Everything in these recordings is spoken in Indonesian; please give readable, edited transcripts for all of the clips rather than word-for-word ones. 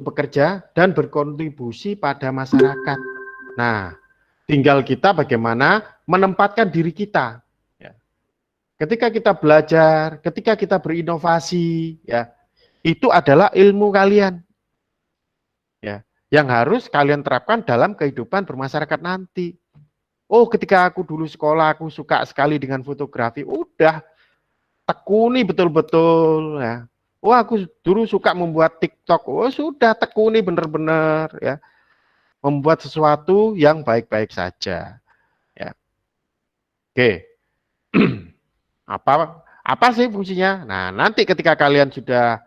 bekerja dan berkontribusi pada masyarakat. Nah, tinggal kita bagaimana menempatkan diri kita. Ya. Ketika kita belajar, ketika kita berinovasi, ya, itu adalah ilmu kalian. Ya, yang harus kalian terapkan dalam kehidupan bermasyarakat nanti. Oh, ketika aku dulu sekolah, aku suka sekali dengan fotografi. Udah, tekuni betul-betul. Ya. Oh, aku dulu suka membuat TikTok. Oh, sudah, tekuni benar-benar. Ya. Membuat sesuatu yang baik-baik saja. Ya. Oke. Apa sih fungsinya? Nah, nanti ketika kalian sudah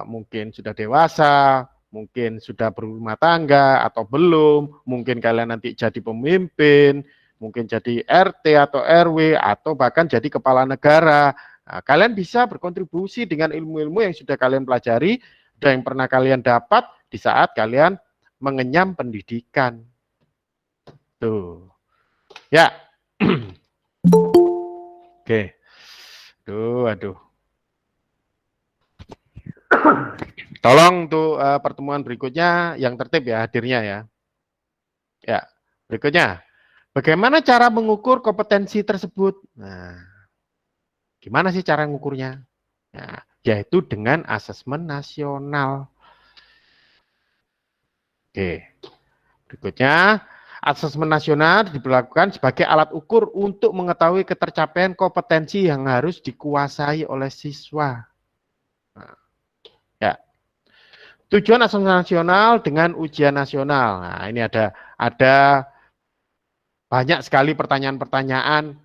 mungkin sudah dewasa, mungkin sudah berumah tangga atau belum, mungkin kalian nanti jadi pemimpin, mungkin jadi RT atau RW atau bahkan jadi kepala negara. Nah, kalian bisa berkontribusi dengan ilmu-ilmu yang sudah kalian pelajari dan yang pernah kalian dapat di saat kalian mengenyam pendidikan. Tuh. Ya. Oke. Aduh. Tolong untuk pertemuan berikutnya yang tertib ya hadirnya ya. Ya, berikutnya. Bagaimana cara mengukur kompetensi tersebut? Nah, gimana sih cara mengukurnya? Nah, yaitu dengan asesmen nasional. Oke. Berikutnya, asesmen nasional diberlakukan sebagai alat ukur untuk mengetahui ketercapaian kompetensi yang harus dikuasai oleh siswa. Nah, ya. Tujuan asesmen nasional dengan ujian nasional. Nah, ini ada banyak sekali pertanyaan-pertanyaan.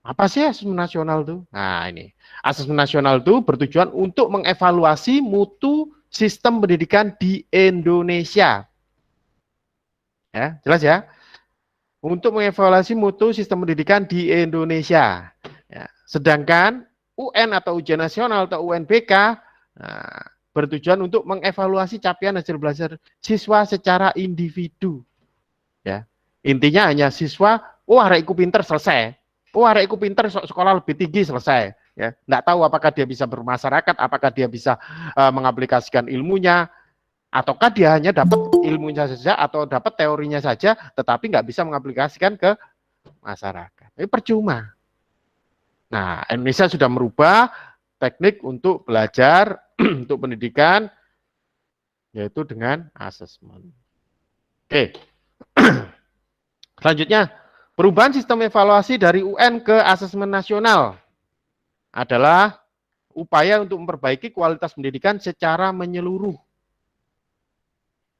Apa sih asesmen nasional itu? Nah, ini. Asesmen nasional itu bertujuan untuk mengevaluasi mutu sistem pendidikan di Indonesia. Ya, jelas ya? Untuk mengevaluasi mutu sistem pendidikan di Indonesia. Ya. Sedangkan UN atau ujian nasional atau UNBK nah, bertujuan untuk mengevaluasi capaian hasil belajar siswa secara individu. Ya. Intinya hanya siswa, oh arekku pinter selesai. Oh arekku pinter sekolah lebih tinggi selesai. Ya, nggak tahu apakah dia bisa bermasyarakat, apakah dia bisa mengaplikasikan ilmunya, ataukah dia hanya dapat ilmunya saja atau dapat teorinya saja, tetapi nggak bisa mengaplikasikan ke masyarakat. Ini percuma. Nah, Indonesia sudah merubah teknik untuk belajar, untuk pendidikan, yaitu dengan asesmen. Oke. Selanjutnya, perubahan sistem evaluasi dari UN ke asesmen nasional adalah upaya untuk memperbaiki kualitas pendidikan secara menyeluruh.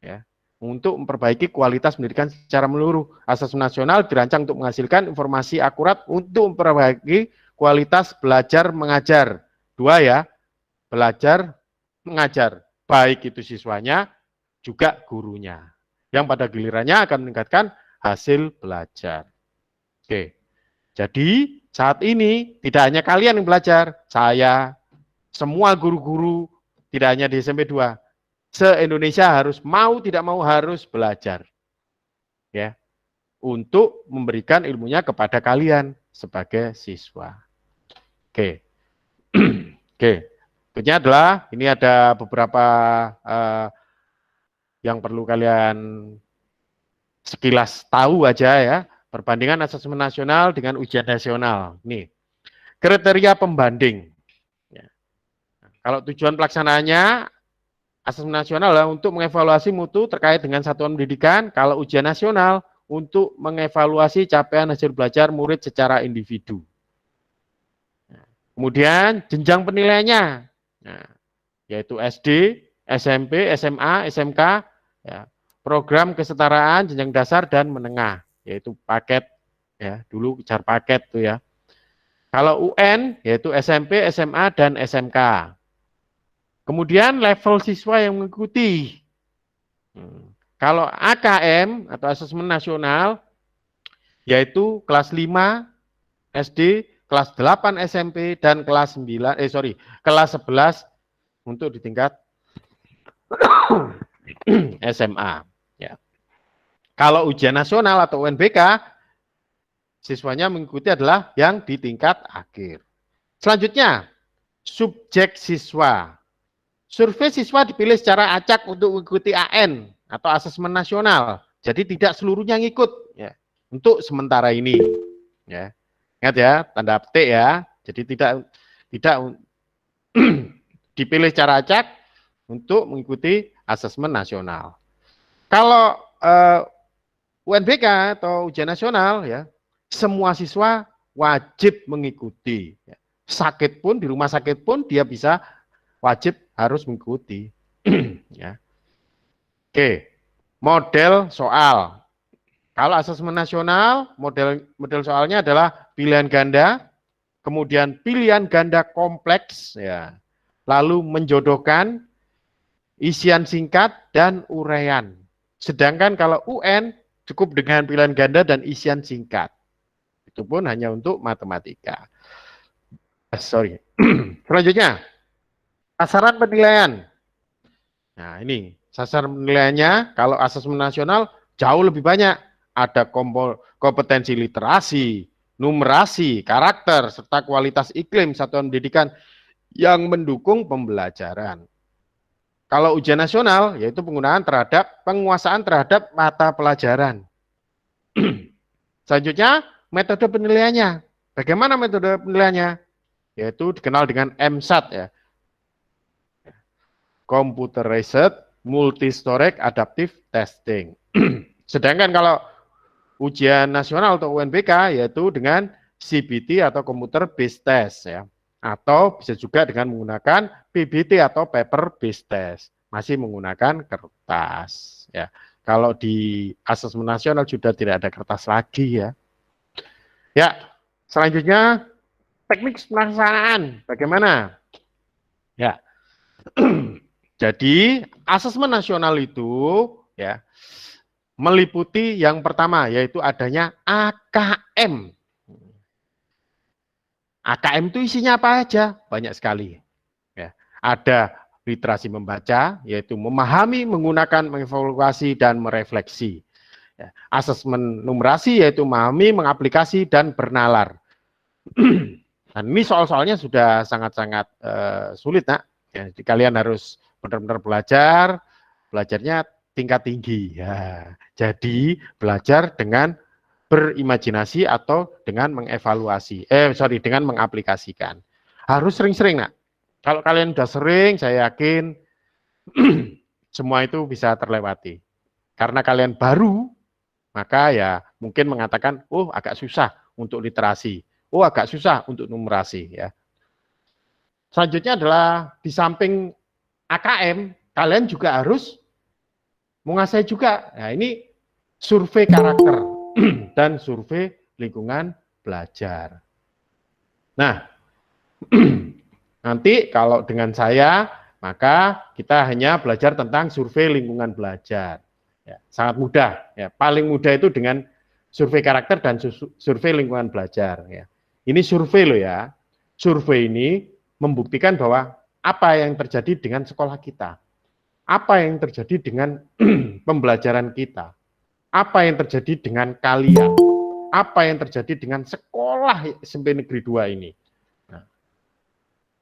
Ya, untuk memperbaiki kualitas pendidikan secara menyeluruh. Asesmen nasional dirancang untuk menghasilkan informasi akurat untuk memperbaiki kualitas belajar mengajar. Dua ya, belajar mengajar, baik itu siswanya juga gurunya. Yang pada gilirannya akan meningkatkan hasil belajar. Oke. Jadi saat ini tidak hanya kalian yang belajar, saya, semua guru-guru, tidak hanya di SMP 2, se-Indonesia harus mau tidak mau harus belajar. Ya. Untuk memberikan ilmunya kepada kalian sebagai siswa. Oke. Oke. Berikutnya adalah ini ada beberapa yang perlu kalian sekilas tahu aja ya. Perbandingan asesmen nasional dengan ujian nasional. Nih, kriteria pembanding. Ya. Kalau tujuan pelaksanaannya asesmen nasional adalah untuk mengevaluasi mutu terkait dengan satuan pendidikan. Kalau ujian nasional untuk mengevaluasi capaian hasil belajar murid secara individu. Kemudian jenjang penilaiannya, nah, yaitu SD, SMP, SMA, SMK, ya, program kesetaraan jenjang dasar dan menengah, yaitu paket, ya dulu jar paket tuh ya. Kalau UN yaitu SMP, SMA dan SMK. Kemudian level siswa yang mengikuti. Kalau AKM atau asesmen nasional yaitu kelas 5 SD, kelas 8 SMP dan kelas 9 kelas 11 untuk di tingkat SMA ya. Kalau ujian nasional atau UNBK siswanya mengikuti adalah yang di tingkat akhir. Selanjutnya subjek siswa. Survei siswa dipilih secara acak untuk mengikuti AN atau asesmen nasional. Jadi tidak seluruhnya ngikut ya. Untuk sementara ini ya. Ingat ya, tanda petik ya. Jadi tidak dipilih secara acak untuk mengikuti asesmen nasional. Kalau UNBK atau ujian nasional ya, semua siswa wajib mengikuti. Sakit pun di rumah sakit pun dia bisa wajib harus mengikuti. Ya. Oke, model soal. Kalau asesmen nasional, model soalnya adalah pilihan ganda, kemudian pilihan ganda kompleks, ya, lalu menjodohkan, isian singkat, dan uraian. Sedangkan kalau UN cukup dengan pilihan ganda dan isian singkat. Itu pun hanya untuk matematika. Sorry. Selanjutnya, sasaran penilaian. Nah ini, sasaran penilaiannya kalau asesmen nasional jauh lebih banyak. Ada kompetensi literasi, numerasi, karakter, serta kualitas iklim satuan pendidikan yang mendukung pembelajaran. Kalau ujian nasional, yaitu penguasaan terhadap mata pelajaran. Selanjutnya, metode penilaiannya. Bagaimana metode penilaiannya? Yaitu dikenal dengan MSAT ya. Computerized Multistorage Adaptive Testing. Sedangkan kalau ujian nasional atau UNBK yaitu dengan CBT atau Computer Based Test ya. Atau bisa juga dengan menggunakan PBT atau Paper Based Test. Masih menggunakan kertas ya. Kalau di asesmen nasional sudah tidak ada kertas lagi ya. Ya, selanjutnya teknik pelaksanaan bagaimana? Ya. Jadi asesmen nasional itu ya meliputi yang pertama yaitu adanya AKM. AKM itu isinya apa aja? Banyak sekali. Ya. Ada literasi membaca, yaitu memahami, menggunakan, mengevaluasi, dan merefleksi. Ya. Asesmen numerasi, yaitu memahami, mengaplikasi, dan bernalar. Dan ini soal-soalnya sudah sangat-sangat sulit, nak. Ya, jadi kalian harus benar-benar belajarnya tingkat tinggi. Ya. Jadi belajar dengan berimajinasi atau dengan mengevaluasi, dengan mengaplikasikan. Harus sering-sering, nak. Kalau kalian sudah sering, saya yakin semua itu bisa terlewati. Karena kalian baru, maka ya mungkin mengatakan, oh agak susah untuk literasi, oh agak susah untuk numerasi. Ya. Selanjutnya adalah di samping AKM, kalian juga harus menguasai juga. Nah ini survei karakter dan survei lingkungan belajar. Nah, nanti kalau dengan saya, maka kita hanya belajar tentang survei lingkungan belajar. Ya, sangat mudah. Ya, paling mudah itu dengan survei karakter dan survei lingkungan belajar. Ya. Ini survei loh ya. Survei ini membuktikan bahwa apa yang terjadi dengan sekolah kita, apa yang terjadi dengan pembelajaran kita, apa yang terjadi dengan kalian, apa yang terjadi dengan sekolah SMP Negeri 2 ini. Nah,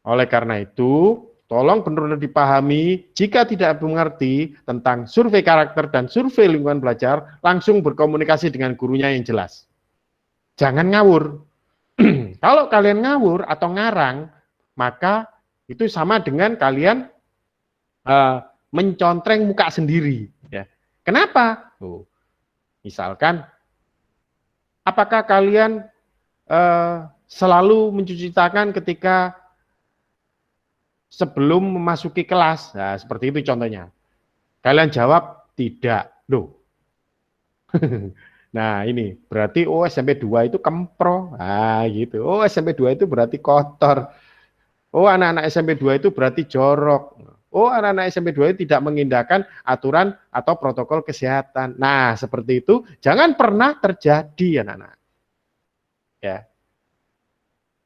oleh karena itu, tolong benar-benar dipahami, jika tidak mengerti tentang survei karakter dan survei lingkungan belajar, langsung berkomunikasi dengan gurunya yang jelas. Jangan ngawur. Kalau kalian ngawur atau ngarang, maka itu sama dengan kalian mencontreng muka sendiri. Ya. Kenapa? Misalkan, apakah kalian selalu mencuci tangan ketika sebelum memasuki kelas? Nah, seperti itu contohnya. Kalian jawab tidak. Loh. Nah, ini berarti oh SMP 2 itu kempro. Ah, gitu. Oh, SMP 2 itu berarti kotor. Oh, anak-anak SMP 2 itu berarti jorok. Oh, anak-anak SMP 2 itu tidak mengindahkan aturan atau protokol kesehatan. Nah, seperti itu jangan pernah terjadi, anak-anak. Ya.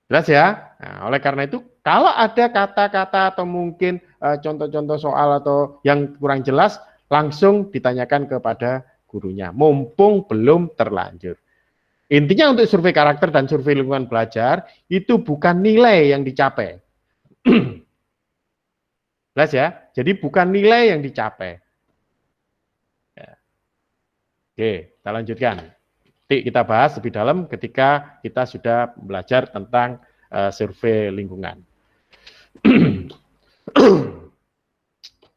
Jelas ya? Nah, oleh karena itu, kalau ada kata-kata atau mungkin contoh-contoh soal atau yang kurang jelas, langsung ditanyakan kepada gurunya, mumpung belum terlanjur. Intinya untuk survei karakter dan survei lingkungan belajar, itu bukan nilai yang dicapai. Jelas ya? Jadi bukan nilai yang dicapai. Ya. Oke, kita lanjutkan. Nanti kita bahas lebih dalam ketika kita sudah belajar tentang survei lingkungan.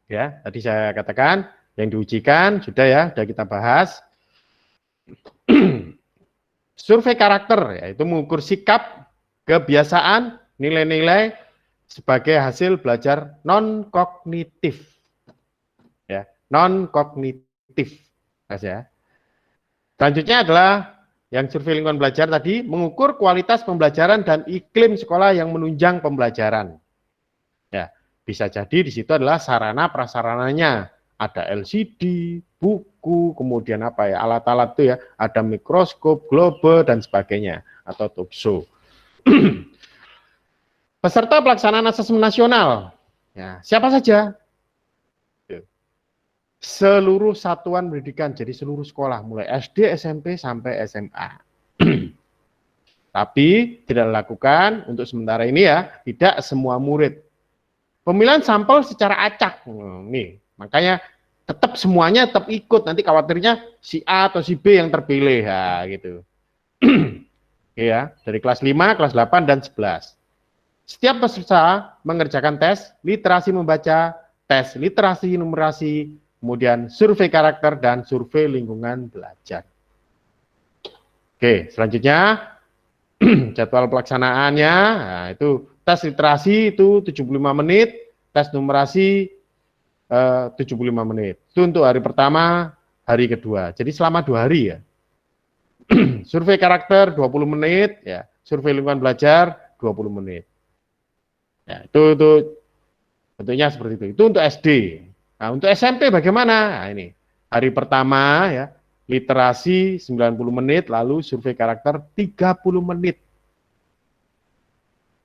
Ya, tadi saya katakan yang diujikan sudah ya, sudah kita bahas. Survei karakter, yaitu mengukur sikap, kebiasaan, nilai-nilai sebagai hasil belajar non-kognitif. Ya, non-kognitif. Ya. Selanjutnya adalah yang survei lingkungan belajar tadi, mengukur kualitas pembelajaran dan iklim sekolah yang menunjang pembelajaran. Ya, bisa jadi di situ adalah sarana prasarananya. Ada LCD, buku, kemudian apa ya, alat-alat itu ya, ada mikroskop, globe dan sebagainya atau tokso. Peserta pelaksanaan asesmen nasional. Ya, siapa saja? Seluruh satuan pendidikan, jadi seluruh sekolah, mulai SD, SMP sampai SMA. Tapi tidak dilakukan untuk sementara ini ya, tidak semua murid. Pemilihan sampel secara acak. Nih, makanya tetap semuanya tetap ikut, nanti khawatirnya si A atau si B yang terpilih ya gitu. Ya, dari kelas 5, kelas 8 dan 11. Setiap peserta mengerjakan tes literasi membaca, tes literasi numerasi, kemudian survei karakter dan survei lingkungan belajar. Oke, selanjutnya jadwal pelaksanaannya, nah, itu tes literasi itu 75 menit, tes numerasi 75 menit. Itu untuk hari pertama, hari kedua. Jadi selama 2 hari ya. Survei karakter 20 menit, ya. Survei lingkungan belajar 20 menit. Ya, itu bentuknya seperti itu. Itu untuk SD. Nah, untuk SMP bagaimana? Nah, ini. Hari pertama ya, literasi 90 menit, lalu survei karakter 30 menit.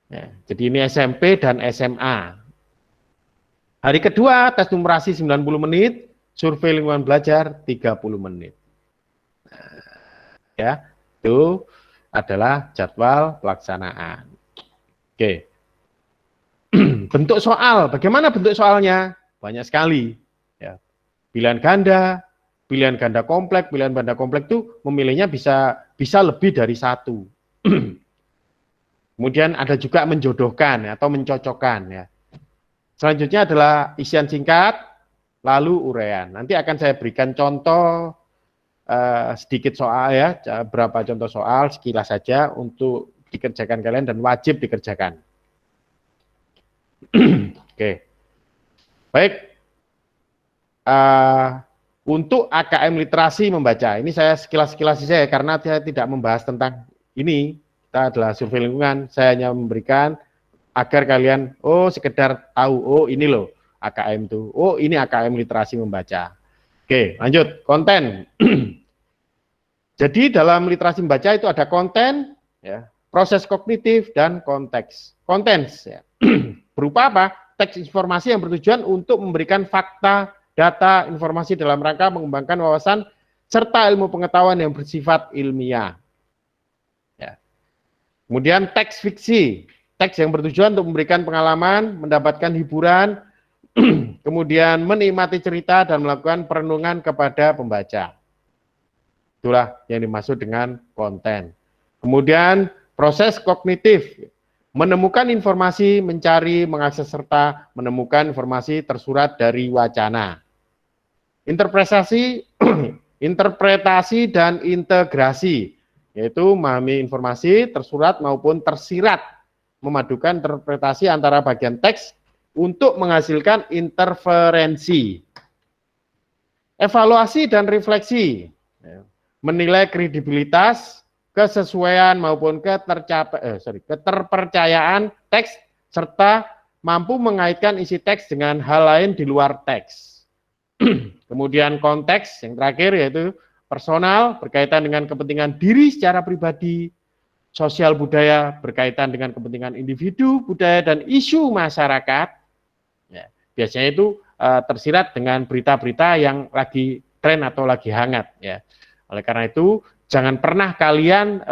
Ya, jadi ini SMP dan SMA. Hari kedua, tes numerasi 90 menit, survei lingkungan belajar 30 menit. Ya, itu adalah jadwal pelaksanaan. Oke. Bentuk soal, bagaimana bentuk soalnya? Banyak sekali. Ya. Pilihan ganda kompleks, pilihan ganda kompleks itu memilihnya bisa lebih dari 1. Kemudian ada juga menjodohkan atau mencocokkan ya. Selanjutnya adalah isian singkat, lalu uraian. Nanti akan saya berikan contoh sedikit soal ya, berapa contoh soal sekilas saja untuk dikerjakan kalian dan wajib dikerjakan. Oke, baik. Untuk AKM literasi membaca, ini saya sekilas-sekilas saja ya, karena saya tidak membahas tentang ini. Kita adalah survei lingkungan, saya hanya memberikan agar kalian sekedar tahu, ini loh AKM itu, ini AKM literasi membaca. Oke, lanjut konten. Jadi dalam literasi membaca itu ada konten, ya, proses kognitif dan konteks. Konten ya. Berupa apa? Teks informasi yang bertujuan untuk memberikan fakta, data, informasi dalam rangka mengembangkan wawasan serta ilmu pengetahuan yang bersifat ilmiah. Ya. Kemudian teks fiksi. Teks yang bertujuan untuk memberikan pengalaman, mendapatkan hiburan, kemudian menikmati cerita dan melakukan perenungan kepada pembaca. Itulah yang dimaksud dengan konten. Kemudian proses kognitif, menemukan informasi, mencari, mengakses serta menemukan informasi tersurat dari wacana. Interpretasi dan integrasi, yaitu memahami informasi tersurat maupun tersirat, memadukan interpretasi antara bagian teks untuk menghasilkan interferensi. Evaluasi dan refleksi, menilai kredibilitas, kesesuaian maupun keterpercayaan teks, serta mampu mengaitkan isi teks dengan hal lain di luar teks. Kemudian konteks, yang terakhir yaitu personal, berkaitan dengan kepentingan diri secara pribadi, sosial budaya berkaitan dengan kepentingan individu, budaya, dan isu masyarakat. Ya, biasanya itu tersirat dengan berita-berita yang lagi tren atau lagi hangat. Ya. Oleh karena itu, jangan pernah kalian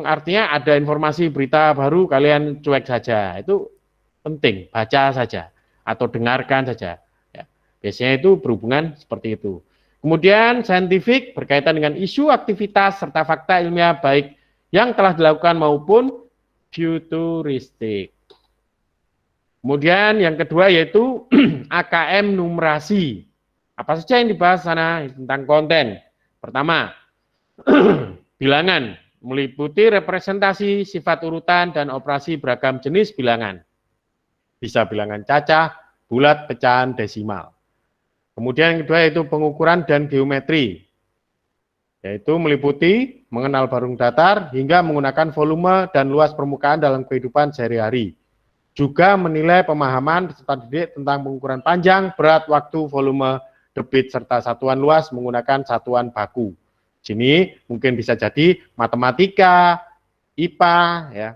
artinya ada informasi berita baru, kalian cuek saja. Itu penting, baca saja atau dengarkan saja. Ya, biasanya itu berhubungan seperti itu. Kemudian saintifik berkaitan dengan isu, aktivitas, serta fakta ilmiah baik yang telah dilakukan maupun futuristik. Kemudian yang kedua yaitu AKM numerasi. Apa saja yang dibahas sana tentang konten? Pertama, bilangan meliputi representasi, sifat urutan, dan operasi beragam jenis bilangan. Bisa bilangan cacah, bulat, pecahan, desimal. Kemudian yang kedua yaitu pengukuran dan geometri, yaitu meliputi mengenal barung datar hingga menggunakan volume dan luas permukaan dalam kehidupan sehari-hari. Juga menilai pemahaman peserta didik tentang pengukuran panjang, berat, waktu, volume, debit, serta satuan luas menggunakan satuan baku. Sini mungkin bisa jadi matematika, IPA, ya,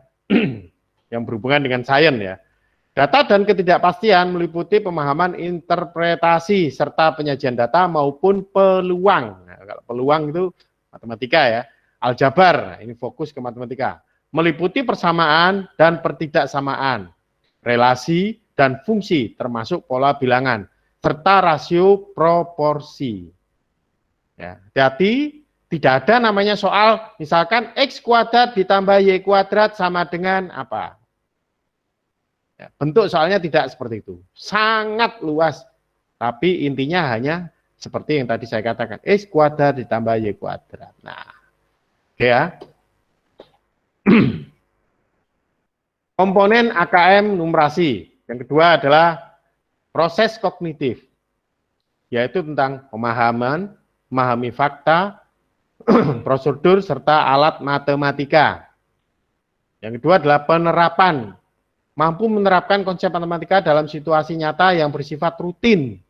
yang berhubungan dengan sains ya. Data dan ketidakpastian meliputi pemahaman interpretasi serta penyajian data maupun peluang. Nah, kalau peluang itu matematika ya. Aljabar, ini fokus ke matematika. Meliputi persamaan dan pertidaksamaan, relasi dan fungsi termasuk pola bilangan, serta rasio proporsi. Ya, hati-hati, tidak ada namanya soal misalkan X kuadrat ditambah Y kuadrat sama dengan apa. Ya, bentuk soalnya tidak seperti itu, sangat luas, tapi intinya hanya seperti yang tadi saya katakan, X kuadrat ditambah Y kuadrat. Nah, oke ya. Komponen AKM numerasi. Yang kedua adalah proses kognitif, yaitu tentang pemahaman, memahami fakta, prosedur, serta alat matematika. Yang kedua adalah penerapan, mampu menerapkan konsep matematika dalam situasi nyata yang bersifat rutin.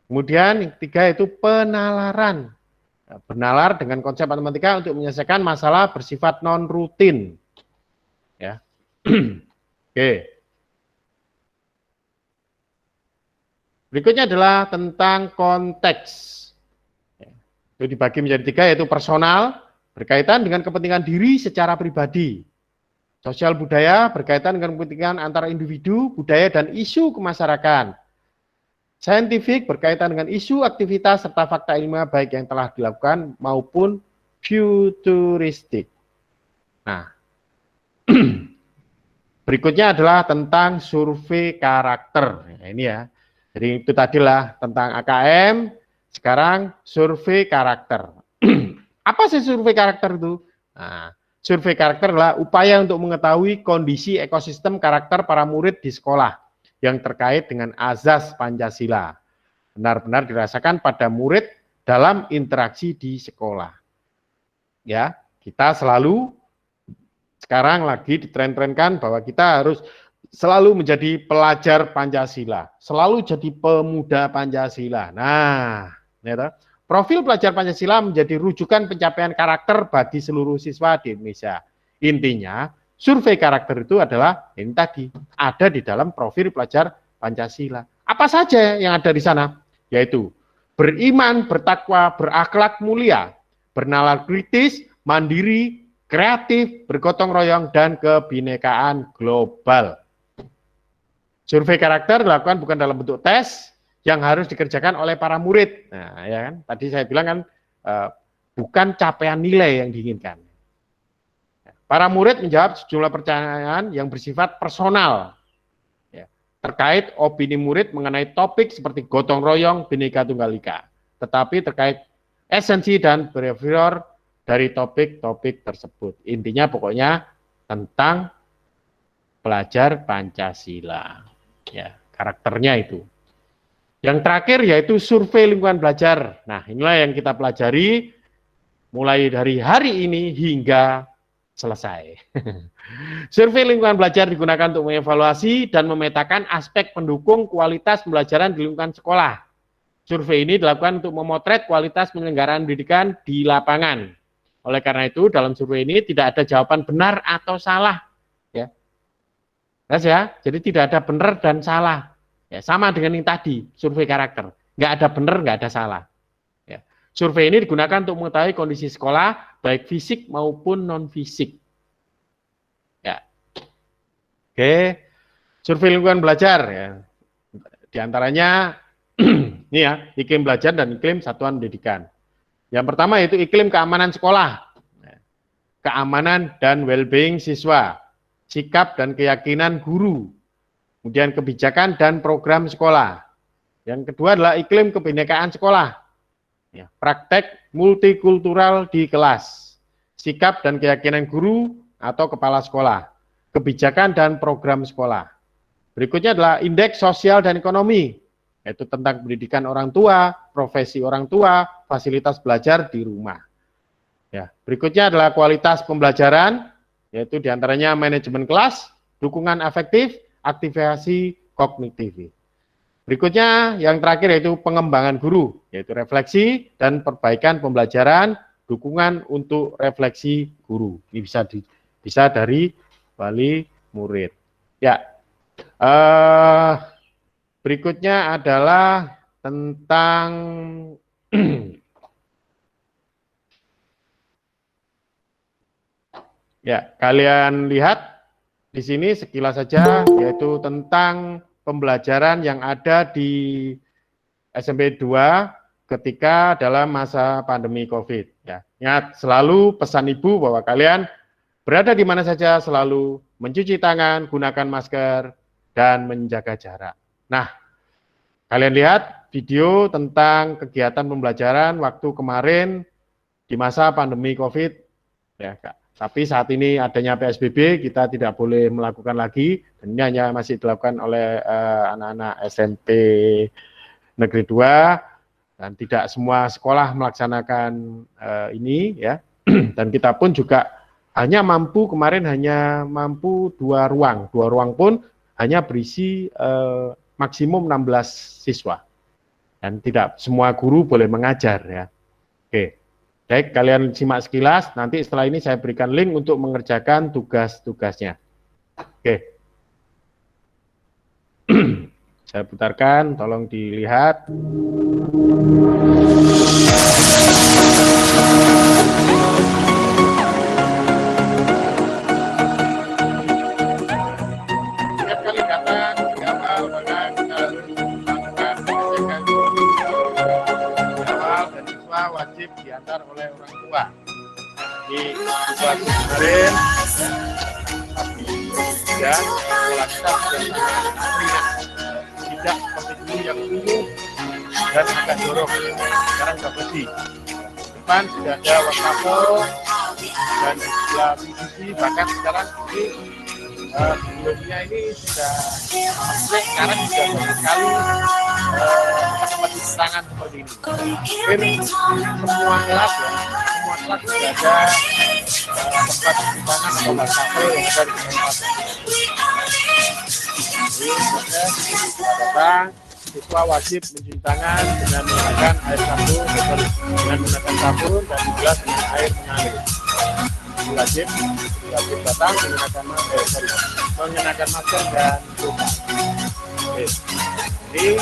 Kemudian yang ketiga itu penalaran. Bernalar dengan konsep matematika untuk menyelesaikan masalah bersifat non-rutin. Ya. Oke. Berikutnya adalah tentang konteks. Itu dibagi menjadi tiga, yaitu personal, berkaitan dengan kepentingan diri secara pribadi. Sosial budaya berkaitan dengan kepentingan antara individu, budaya, dan isu kemasyarakatan. Saintifik berkaitan dengan isu, aktivitas, serta fakta ilmiah baik yang telah dilakukan maupun futuristik. Nah, berikutnya adalah tentang survei karakter. Nah, ini ya. Jadi itu tadilah tentang AKM, sekarang survei karakter. Apa sih survei karakter itu? Nah, survei karakter adalah upaya untuk mengetahui kondisi ekosistem karakter para murid di sekolah yang terkait dengan azas Pancasila. Benar-benar dirasakan pada murid dalam interaksi di sekolah. Ya, kita selalu sekarang lagi ditren-trenkan bahwa kita harus selalu menjadi pelajar Pancasila, selalu jadi pemuda Pancasila. Nah, ya, profil pelajar Pancasila menjadi rujukan pencapaian karakter bagi seluruh siswa di Indonesia. Intinya, survei karakter itu adalah ini tadi, ada di dalam profil pelajar Pancasila. Apa saja yang ada di sana? Yaitu beriman, bertakwa, berakhlak mulia, bernalar kritis, mandiri, kreatif, bergotong royong, dan kebinekaan global. Survei karakter dilakukan bukan dalam bentuk tes, yang harus dikerjakan oleh para murid. Nah, ya kan, tadi saya bilang kan bukan capaian nilai yang diinginkan. Para murid menjawab sejumlah pertanyaan yang bersifat personal, ya, terkait opini murid mengenai topik seperti gotong royong, Bhinneka Tunggal Ika, tetapi terkait esensi dan behavior dari topik-topik tersebut. Intinya pokoknya tentang pelajar Pancasila, ya, karakternya itu. Yang terakhir yaitu survei lingkungan belajar. Nah, inilah yang kita pelajari mulai dari hari ini hingga selesai. Survei lingkungan belajar digunakan untuk mengevaluasi dan memetakan aspek pendukung kualitas pembelajaran di lingkungan sekolah. Survei ini dilakukan untuk memotret kualitas penyelenggaraan pendidikan di lapangan. Oleh karena itu, dalam survei ini tidak ada jawaban benar atau salah. Ya. Ya, jadi tidak ada benar dan salah. Ya, sama dengan yang tadi, survei karakter. Nggak ada benar, nggak ada salah. Ya. Survei ini digunakan untuk mengetahui kondisi sekolah, baik fisik maupun non-fisik. Ya. Oke, survei lingkungan belajar ya. Di antaranya ini ya, iklim belajar dan iklim satuan pendidikan. Yang pertama yaitu iklim keamanan sekolah, keamanan dan well-being siswa, sikap dan keyakinan guru, kemudian kebijakan dan program sekolah. Yang kedua adalah iklim kebinekaan sekolah, ya, praktek multikultural di kelas, sikap dan keyakinan guru atau kepala sekolah, kebijakan dan program sekolah. Berikutnya adalah indeks sosial dan ekonomi, yaitu tentang pendidikan orang tua, profesi orang tua, fasilitas belajar di rumah. Ya, berikutnya adalah kualitas pembelajaran, yaitu diantaranya manajemen kelas, dukungan afektif, aktivasi kognitif. Berikutnya yang terakhir yaitu pengembangan guru, yaitu refleksi dan perbaikan pembelajaran, dukungan untuk refleksi guru. Ini bisa dari wali murid. Ya, berikutnya adalah tentang ya, kalian lihat di sini sekilas saja, yaitu tentang pembelajaran yang ada di SMP 2 ketika dalam masa pandemi COVID. Ya, ingat selalu pesan Ibu bahwa kalian berada di mana saja selalu mencuci tangan, gunakan masker, dan menjaga jarak. Nah, kalian lihat video tentang kegiatan pembelajaran waktu kemarin di masa pandemi COVID. Ya, Kak. Tapi saat ini adanya PSBB, kita tidak boleh melakukan lagi, dan ini hanya masih dilakukan oleh anak-anak SMP Negeri 2, dan tidak semua sekolah melaksanakan ini, ya. Dan kita pun juga hanya mampu, kemarin hanya mampu 2 ruang. 2 ruang pun hanya berisi maksimum 16 siswa. Dan tidak semua guru boleh mengajar, ya. Oke. Baik, kalian simak sekilas, nanti setelah ini saya berikan link untuk mengerjakan tugas-tugasnya. Oke. Saya putarkan, tolong dilihat. Ingat kali kata di awal, maka kita harus melakukan pencegahan awal dan siswa wajib diantar oleh orang tua. Di kelas kemarin, ya, sekolah kita sudah sangat ringan, tidak seperti dulu yang dulu dan agak jorok. Sekarang sudah bersih. Depan sudah ada wastafel dan sebelah PVC, bahkan sekarang ini sebelumnya ini sudah sekarang sudah banyak sekali tempat cuci tangan seperti ini. Mungkin semua kelas ya, semua kelas sudah ada tempat cuci tangan atau wastafel yang bisa digunakan. Datang, siswa wajib mencuci tangan dengan menggunakan air sabun, dengan menggunakan sabun dan gelas dengan air mengalir. Wajib datang mengenakan masker dan lupa. Oke. Jadi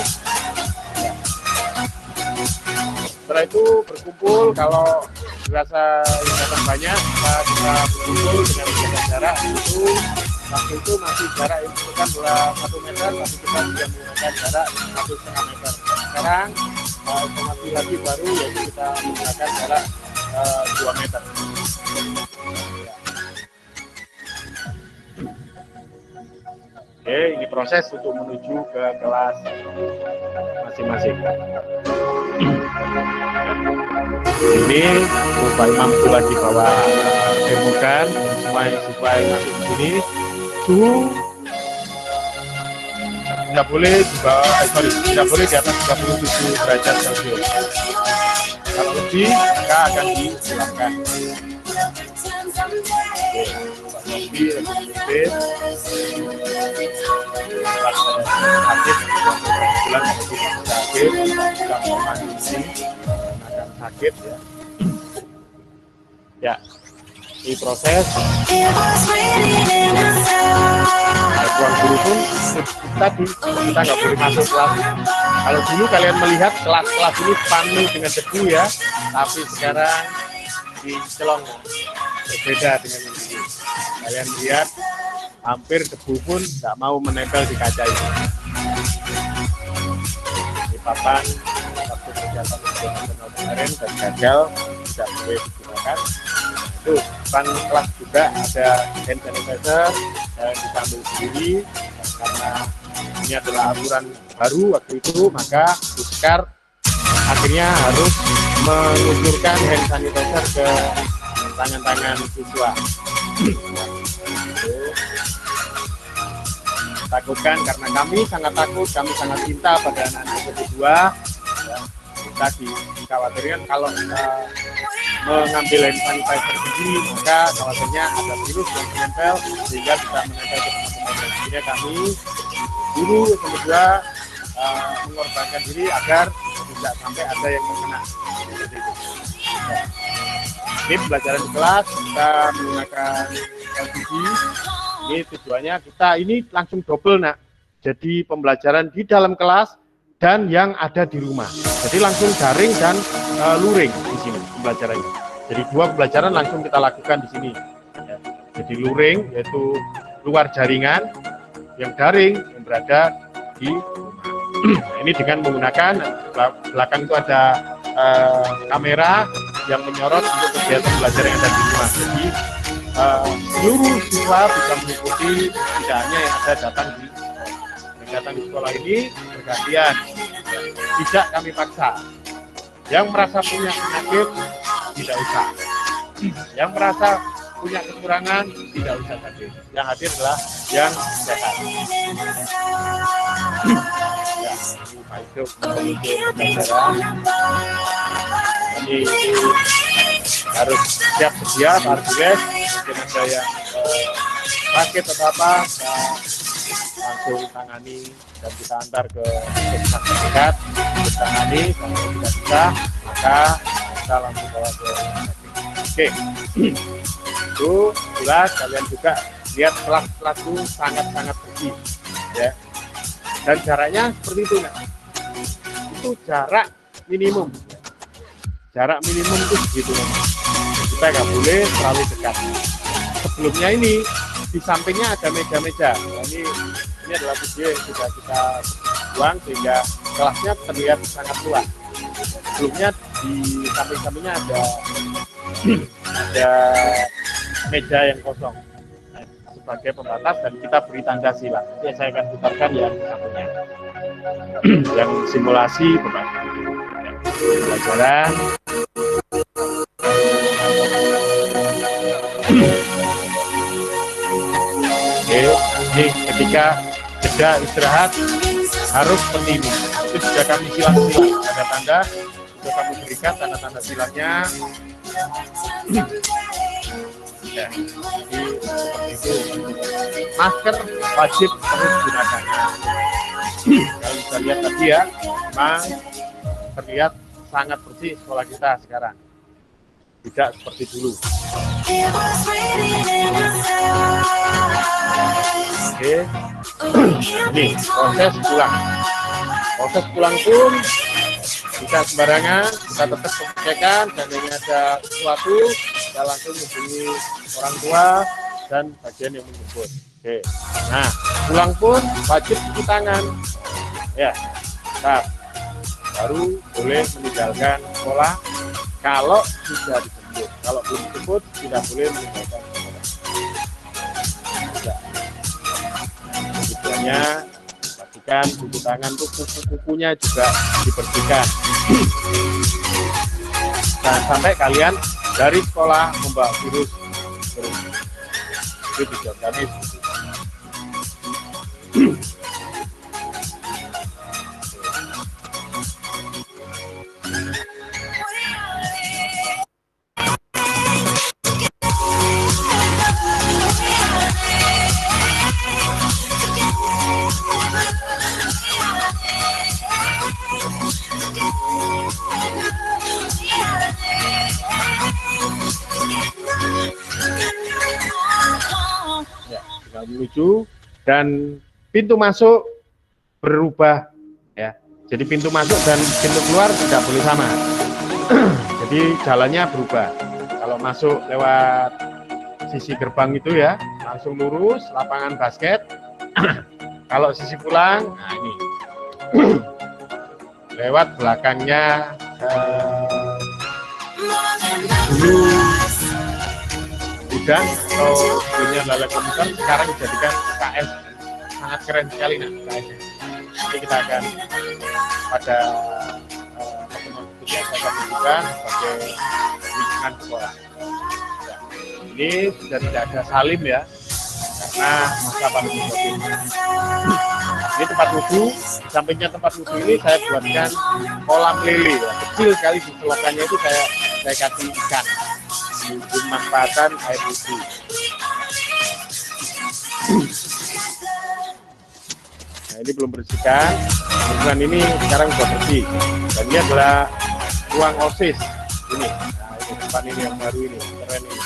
setelah itu berkumpul, kalau dirasa yang datang banyak, kita bisa berkumpul dengan menjaga jarak. Waktu itu masih jarak yang dibutuhkan adalah 1 meter, tapi kita sudah menggunakan jarak 1,5 meter. Sekarang informasi lagi baru, yaitu kita menggunakan jarak 2 meter. Oke, ini proses untuk menuju ke kelas masing-masing. Ini Pak Imam itu lagi bawa demokan semua siswa yang masuk di sini. Suhu tidak boleh di bawah, tidak boleh di atas 37 derajat Celcius. Kalau lebih, maka akan dipulangkan. Sakit ya. Ya, di proses ruang guru pun tadi kita nggak boleh masuk kelas. Kalau dulu kalian melihat kelas-kelas ini penuh dengan debu ya, tapi sekarang dicelong berbeda dengan ini. Kalian lihat hampir debu pun nggak mau menempel di kaca ini. Ini papan waktu kegiatan nasional kemarin dan gagal tidak boleh digunakan. Itu depan kelas juga ada hand sanitizer yang bisa ambil sendiri, karena ini adalah aturan baru waktu itu, maka Puskar akhirnya harus meluncurkan hand sanitizer ke tangan-tangan siswa. Takutkan, karena kami sangat takut, kami sangat cinta pada anak-anak kedua. Ya, kita dikhawatirkan kalau kita mengambil hand sanitizer sendiri, maka khawatirnya ada virus yang menempel sehingga bisa menempel ke teman-teman. Akhirnya kami guru yang kedua mengorbankan diri agar tidak sampai ada yang terkena. Ini pembelajaran di kelas, kita menggunakan LCD. Ini tujuannya kita ini langsung double, nak. Jadi pembelajaran di dalam kelas dan yang ada di rumah. Jadi langsung daring dan luring di sini pembelajarannya. Jadi dua pembelajaran langsung kita lakukan di sini. Ya. Jadi luring yaitu luar jaringan, yang daring yang berada di rumah. Ini dengan menggunakan belakang itu ada kamera yang menyorot untuk kegiatan belajar yang ada di rumah. Jadi seluruh siswa bisa mengikuti, tidak hanya yang ada datang di sekolah ini bergantian, tidak kami paksa. Yang merasa punya penyakit tidak usah, yang merasa punya kekurangan tidak usah hadir. Yang hadir adalah yang sehat. Ya, masuk menuju pembelajaran. Ini harus siap sedia, target. Mungkin ada yang sakit atau apa, kita langsung tangani dan kita antar ke puskesmas terdekat, kita tangani. Kalau tidak bisa, maka kita langsung bawa ke oke. Itu jelas, kalian juga lihat kelas-kelas itu sangat-sangat bersih, ya. Dan jaraknya seperti itu, nah. Itu jarak minimum. Jarak minimum itu segitu, nah. Kita nggak boleh terlalu dekat. Sebelumnya ini di sampingnya ada meja-meja. Nah, ini adalah video yang sudah kita buang sehingga kelasnya terlihat sangat luas. Sebelumnya di samping-sampingnya ada meja yang kosong sebagai pembatas dan kita beri tanda sila. Ya, saya akan putarkan yang sampingnya, yang simulasi pembelajaran. Oke, ini ketika jeda istirahat harus seperti ini. Itu sudah kami silang-silang, ada tanda, sudah kami berikan tanda-tanda silangnya. Ya, jadi seperti itu. Masker wajib terus digunakan. Kalau bisa lihat tadi ya, memang terlihat sangat bersih sekolah kita sekarang. Tidak seperti dulu. Oke, ini proses pulang. Proses pulang pun bisa sembarangan, kita tetap pengecekan, dan ini ada sesuatu, kita langsung hubungi orang tua dan bagian yang menjemput. Oke, nah pulang pun wajib cuci tangan, ya, nah, baru boleh meninggalkan sekolah. Kalau sudah dijemput, kalau belum dijemput tidak boleh meninggalkan sekolah. Tujuannya pastikan cuci tangan, kuku-kukunya juga dibersihkan. Jangan sampai kalian dari sekolah membawa virus terus. Itu tujuan kami. Menuju dan pintu masuk berubah, ya. Jadi pintu masuk dan pintu keluar tidak boleh sama. Jadi jalannya berubah. Kalau masuk lewat sisi gerbang itu ya, langsung lurus lapangan basket. Kalau sisi pulang, nah ini lewat belakangnya dulu gudang atau dunia lalai komputer, sekarang dijadikan UKS. Sangat keren sekali nah UKS. Nanti kita akan pada pertemuan berikutnya saya akan tunjukkan sebagai lingkungan sekolah. Ya, ini sudah tidak ada salim ya, karena masa pandemi COVID. Ini tempat wudhu, sampingnya tempat wudhu ini saya buatkan kolam lele ya. Kecil sekali di selokannya itu saya kasih ikan. Pemanfaatan air wudhu. Nah ini belum bersihkan, lingkungan ini sekarang sudah bersih. Dan ini adalah ruang OSIS ini. Nah ini depan ini yang baru ini, keren ini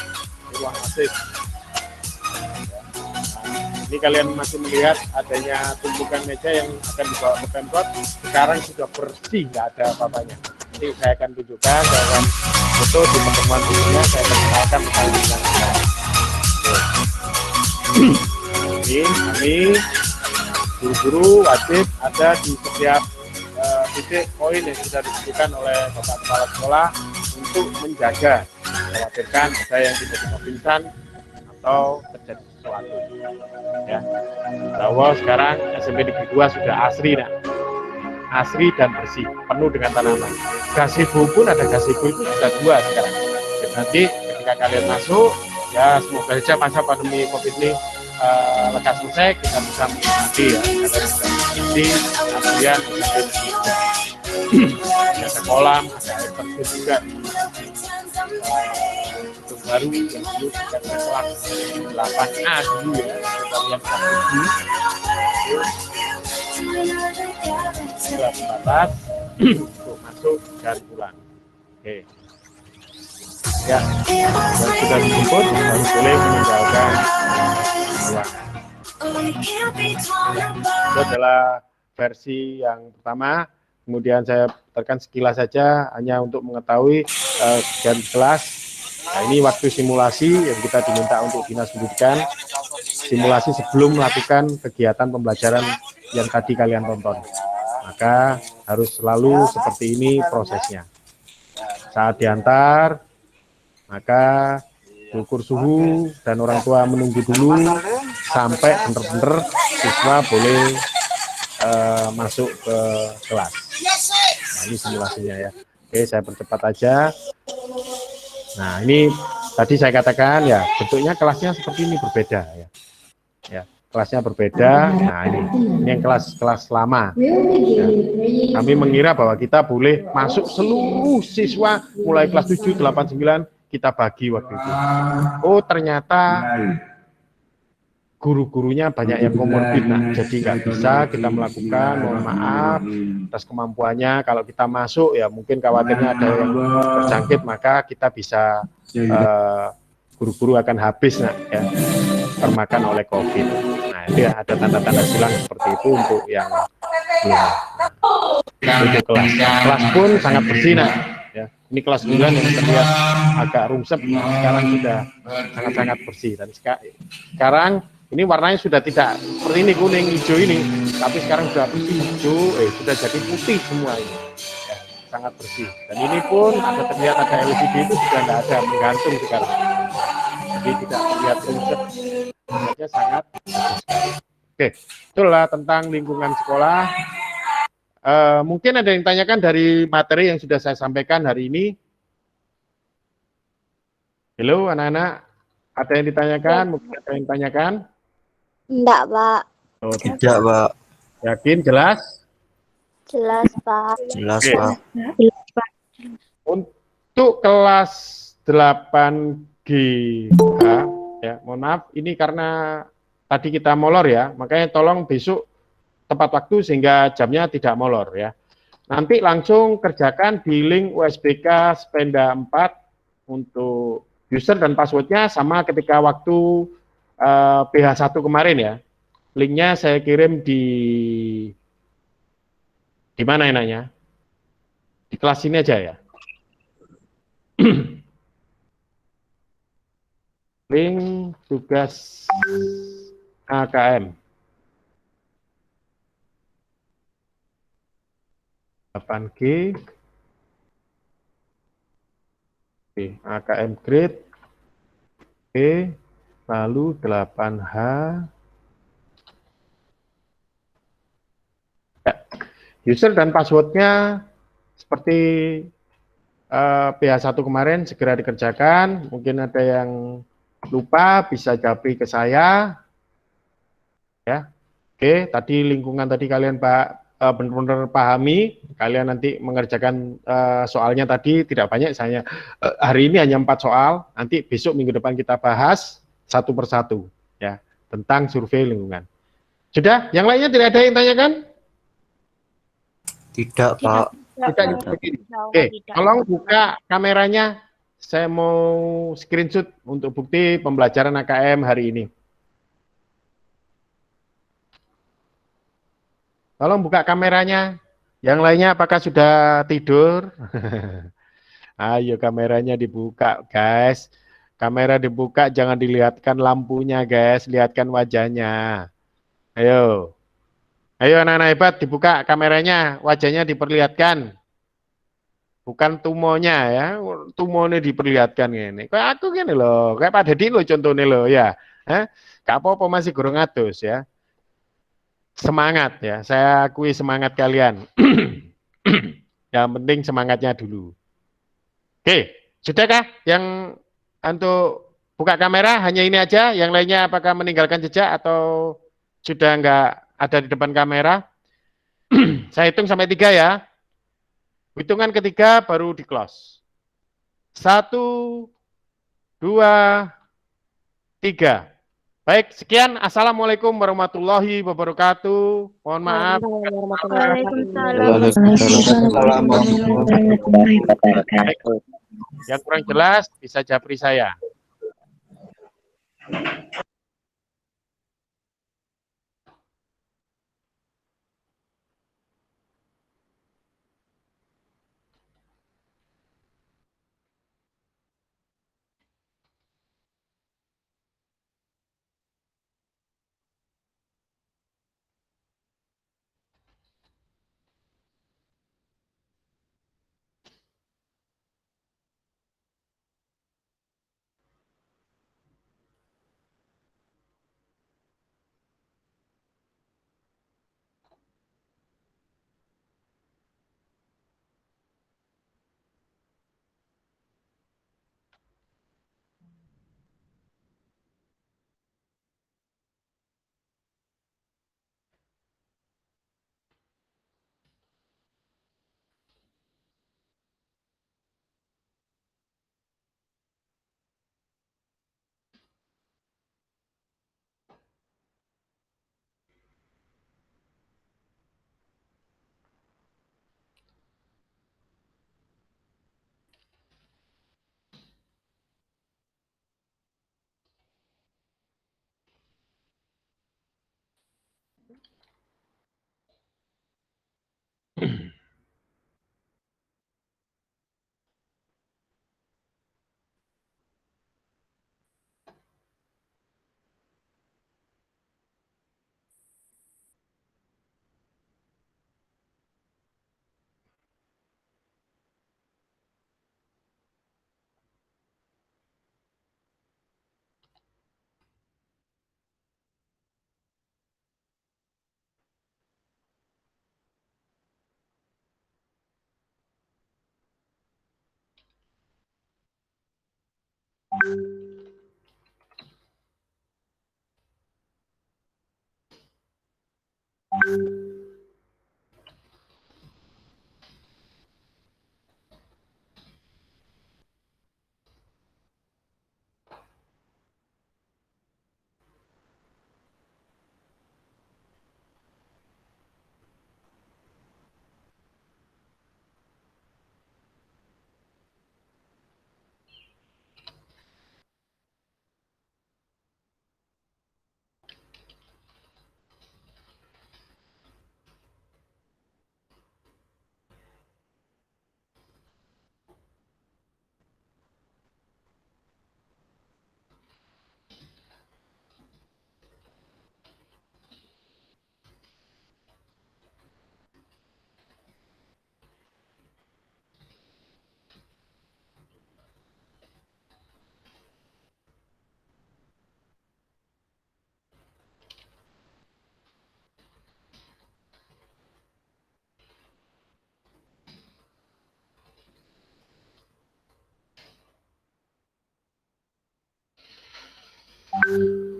ruang OSIS. Ini kalian masih melihat adanya tumpukan meja yang akan dibawa ke Pemkot. Sekarang sudah bersih, nggak ada apa-apanya. Nanti saya akan tunjukkan, saya akan foto di pertemuan berikutnya, saya akan kenalkan tentang lingkungan sekarang. Ini kami guru-guru wajib ada di setiap titik poin yang sudah disebutkan oleh Bapak Kepala Sekolah untuk menjaga, mengkhawatirkan ada yang tiba-tiba pingsan atau terjadi sesuatu. Ya, bahwa sekarang SMP Negeri 2 sudah asri, nah. Asri dan bersih, penuh dengan tanaman. Gazebo pun ada, gazebo itu sudah 2 sekarang. Jadi nanti ketika kalian masuk, ya semoga saja masa pandemi COVID ini lekas selesai, kita bisa menikmati ya. Di aslian ada kolam, ada air terjun juga. Itu baru yang dulu kita kelas 8A dulu ya, kita yang sudah pembatas untuk masuk dan pulang. Oke. Ya, yang sudah dijemput baru boleh meninggalkan ruangan. Itu adalah versi yang pertama. Kemudian saya tekan sekilas saja hanya untuk mengetahui sekian kelas. Nah, ini waktu simulasi yang kita diminta untuk Dinas Pendidikan. Simulasi sebelum melakukan kegiatan pembelajaran yang tadi kalian tonton. Maka harus selalu seperti ini prosesnya. Saat diantar, maka ukur suhu dan orang tua menunggu dulu sampai benar-benar siswa boleh masuk ke kelas. Nah, ini simulasinya ya. Oke, saya percepat aja. Nah, ini tadi saya katakan ya, bentuknya kelasnya seperti ini, berbeda ya. Ya, kelasnya berbeda. Nah, ini yang kelas lama. Ya. Kami mengira bahwa kita boleh masuk seluruh siswa mulai kelas 7, 8, 9 kita bagi waktu itu. Oh, ternyata guru-gurunya banyak yang komorbid, nah, jadi nggak bisa kita melakukan, mohon maaf atas kemampuannya. Kalau kita masuk ya mungkin khawatirnya ada yang terjangkit, maka kita bisa guru-guru akan habis, nah, ya, termakan oleh COVID. Nah itu ya, ada tanda-tanda silang seperti itu untuk yang belum. Itu kelas pun sangat bersih, nah, ya. Ini kelas 9 yang terlihat agak rungsep, sekarang sudah sangat-sangat bersih. Dan sekarang ini warnanya sudah tidak seperti ini kuning hijau ini, tapi sekarang sudah bersih hijau, sudah jadi putih semua ini, ya, sangat bersih. Dan ini pun terlihat ada LCD itu sudah tidak ada, menggantung sekarang, jadi tidak terlihat rungsep, terlihatnya sangat bagus sekali. Oke, itulah tentang lingkungan sekolah. Mungkin ada yang ditanyakan dari materi yang sudah saya sampaikan hari ini. Halo anak-anak, ada yang ditanyakan? Mungkin ada yang ditanyakan? Enggak, Pak. Oh, tidak, Pak. Yakin, jelas? Jelas, Pak. Jelas, Oke. Pak. Untuk kelas 8G, ya, mohon maaf, ini karena tadi kita molor ya, makanya tolong besok tepat waktu sehingga jamnya tidak molor ya. Nanti langsung kerjakan di link USBK Spenda 4 untuk user dan passwordnya sama ketika waktu PH1 kemarin ya. Linknya saya kirim di mana enaknya? Di kelas ini aja ya. link tugas AKM 8G AKM grade B lalu 8H ya. User dan passwordnya seperti PH1 kemarin segera dikerjakan. Mungkin ada yang lupa bisa japri ke saya ya. Oke, tadi lingkungan tadi kalian benar-benar pahami, kalian nanti mengerjakan soalnya tadi tidak banyak, saya hari ini hanya 4 soal, nanti besok minggu depan kita bahas satu persatu ya tentang survei lingkungan. Sudah? Yang lainnya tidak ada yang tanyakan? Tidak, Pak. Tidak. Oke, tolong buka kameranya. Saya mau screenshot untuk bukti pembelajaran AKM hari ini. Tolong buka kameranya. Yang lainnya apakah sudah tidur? Ayo kameranya dibuka, guys. Kamera dibuka, jangan dilihatkan lampunya, guys. Lihatkan wajahnya. Ayo. Ayo anak-anak hebat, dibuka kameranya. Wajahnya diperlihatkan. Bukan tumonya ya. Tumonya diperlihatkan ini. Kayak aku gini loh. Kayak Pak Deddy loh contohnya loh ya. Gak apa-apa masih kurang atus ya. Semangat ya. Saya akui semangat kalian. Yang penting semangatnya dulu. Oke, sudahkah yang untuk buka kamera hanya ini aja? Yang lainnya apakah meninggalkan jejak atau sudah nggak ada di depan kamera? Saya hitung sampai 3 ya. Hitungan ketiga baru di close. 1, 2, 3. Baik, sekian. Assalamualaikum warahmatullahi wabarakatuh. Mohon maaf. Waalaikumsalam warahmatullahi wabarakatuh. Yang kurang jelas bisa japri saya. Pak.